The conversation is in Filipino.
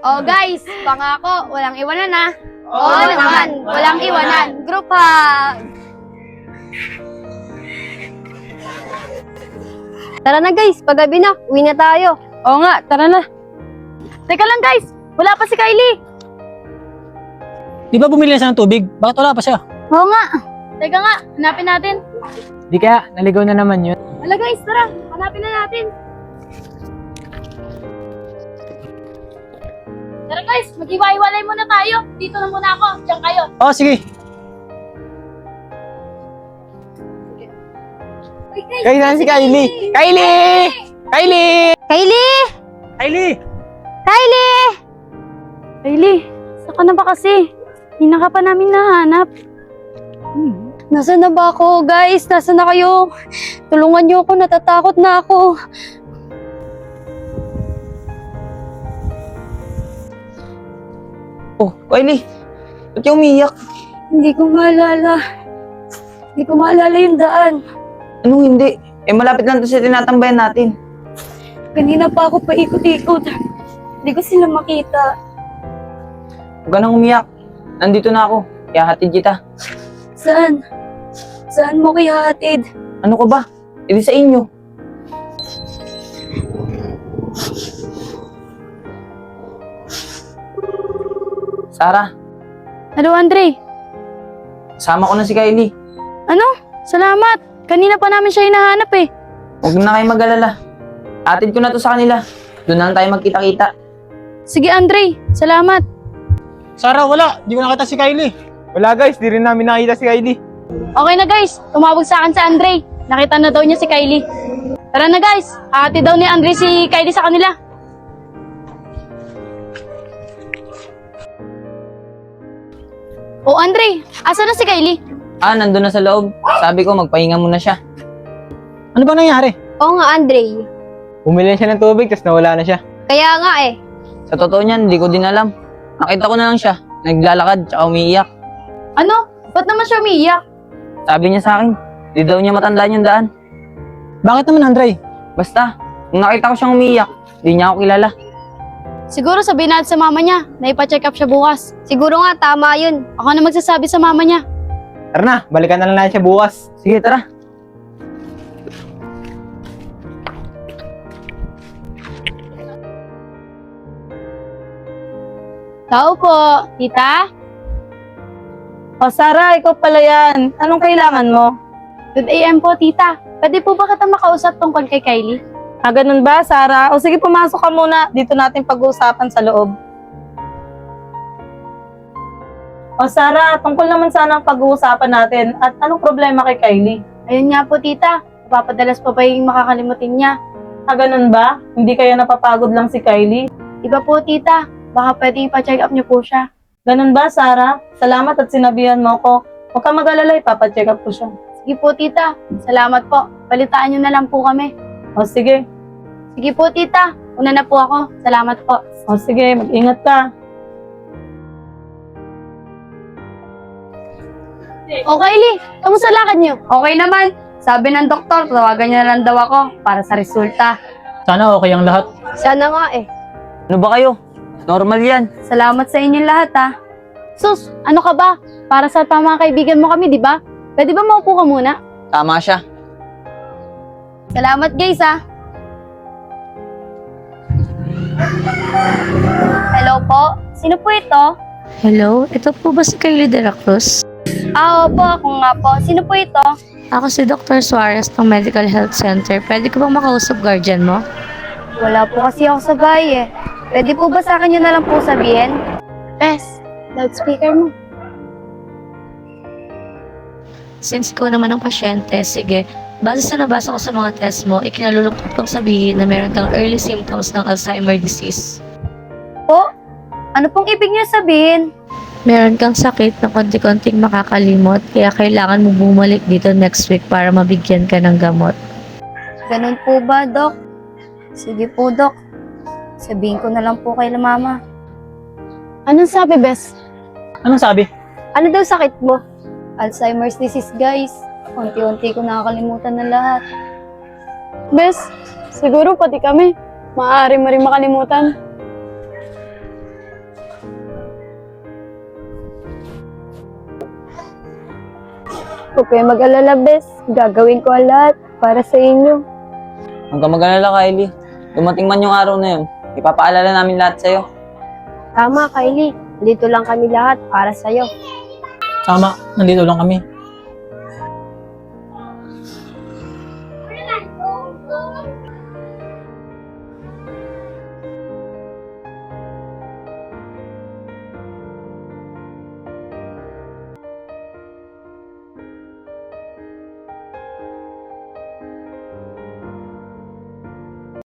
Oh guys, pangako, walang iwanan na. Oo naman, walang iwanan. Group hug. Tara na guys, paggabi na, uwi na tayo. Oo nga, tara na. Teka lang guys, wala pa si Kylie. Di ba bumili na siya ng tubig? Bakit wala pa siya? Oo nga. Teka nga, hanapin natin. Di kaya, naligaw na naman yun. Wala guys, tara, hanapin na natin. Tara guys, mag-iwa-iwalay muna tayo. Dito na muna ako, diyan kayo. Oh, sige. Uy, Kaya si Kylie! Kylie! Kylie! Kylie! Kylie! Kylie! Kylie, saka na ba kasi? Hindi na ka pa namin nahanap. Nasaan na ba ako, guys? Nasaan na kayo? Tulungan niyo ako, natatakot na ako. Oh, Kylie, ba't yung umiyak? Hindi ko maalala. Hindi ko maalala yung daan. Anong hindi? Eh, malapit lang to sa tinatambayan natin. Kanina pa ako paikot-ikot. Hindi ko sila makita. Huwag ka nang umiyak. Nandito na ako. Kaya hatid kita. Saan? Saan mo kaya hatid? Ano ka ba? Hindi sa inyo. Sarah, Hello Andre. sama ko na si Kylie. Ano? Salamat. Kanina pa namin siya hinahanap eh. Huwag na kayo mag-alala. Atid ko na to sa kanila. Doon na lang tayo magkita-kita. Sige Andre, salamat. Sarah, wala. Di ko nakita si Kylie. Wala guys, di rin namin nakita si Kylie. Okay na guys, tumawag sa akin si Andre. Nakita na daw niya si Kylie. Tara na guys, hahatid daw ni Andre si Kylie sa kanila. Oh Andre, asa na si Kylie? Ah, nandun na sa loob. Sabi ko, magpahinga muna siya. Ano ba nangyari? Oo nga, Andre. Bumili siya ng tubig, tapos nawala na siya. Kaya nga eh. Sa totoo niyan, hindi ko din alam. Nakita ko na lang siya. Naglalakad, tsaka umiiyak. Ano? Ba't naman siya umiiyak? Sabi niya sa akin, di daw niya matandaan yung daan. Bakit naman, Andre? Basta, nung nakita ko siyang umiiyak, di niya ako kilala. Siguro sabihin natin sa mama niya na ipa-check up siya bukas. Siguro nga, tama yun. Ako na magsasabi sa mama niya. Tara na, balikan na lang natin siya bukas. Sige, tara. Tao po, tita? O Sarah, ikaw pala yan. Anong kailangan mo? Good AM po, tita. Pwede po ba kita makausap tungkol kay Kylie? Ganun ba, Sarah? O sige, pumasok ka muna. Dito natin pag-uusapan sa loob. O Sarah, tungkol naman sana ang pag-uusapan natin. At anong problema kay Kylie? Ayun nga po, tita. Napapadalas pa ba yung makakalimutin niya? Ganun ba? Hindi kaya napapagod lang si Kylie? Iba po, tita. Baka pwede ipa-check up niyo po siya. Ganun ba, Sarah? Salamat at sinabihan mo ko. Huwag ka mag-alala, ipapacheck up ko siya. Sige po, tita. Salamat po. Balitaan niyo na lang po kami. O sige. Sige po, tita. Una na po ako. Salamat po. O sige, mag-ingat ka. O Kylie, kamusta lakad niyo? Okay naman. Sabi ng doktor, tawagan niya na lang daw ako para sa resulta. Sana okay ang lahat. Sana nga eh. Ano ba kayo? Normal yan. Salamat sa inyong lahat ha. Sus, ano ka ba? Para sa mga kaibigan mo kami, di ba? Pwede ba maupo ka muna? Tama siya. Salamat guys ha. Hello po. Sino po ito? Hello, ito po ba si Kylie de la Cruz? Opo, ako nga po. Sino po ito? Ako si Dr. Suarez ng Medical Health Center. Pwede ko bang makausap guardian mo? Wala po kasi ako sa bahay eh. Pwede po ba sa akin yun na lang po sabihin? Bes, loudspeaker mo. Since ikaw naman ang pasyente, sige. Base sa nabasa ko sa mga test mo, ikinalulungkot kong sabihin na meron kang early symptoms ng Alzheimer disease. Po? Ano pong ibig niyo sabihin? Meron kang sakit na konti-konting makakalimot, kaya kailangan mo bumalik dito next week para mabigyan ka ng gamot. Ganun po ba, Dok? Sige po, Dok. Sabihin ko na lang po kay Mama. Anong sabi, Bes? Anong sabi? Ano daw sakit mo? Alzheimer's disease, guys. Unti-unti ko nakakalimutan na lahat. Bes, siguro pati kami. Maaari mo rin makalimutan. Huwag kayo mag-alala, bes. Gagawin ko ang lahat para sa inyo. Huwag ka mag-alala, Kylie. Dumating man yung araw na yun, ipapaalala namin lahat sa'yo. Tama, Kylie. Dito lang kami lahat para sa'yo. Tama, nandito lang kami.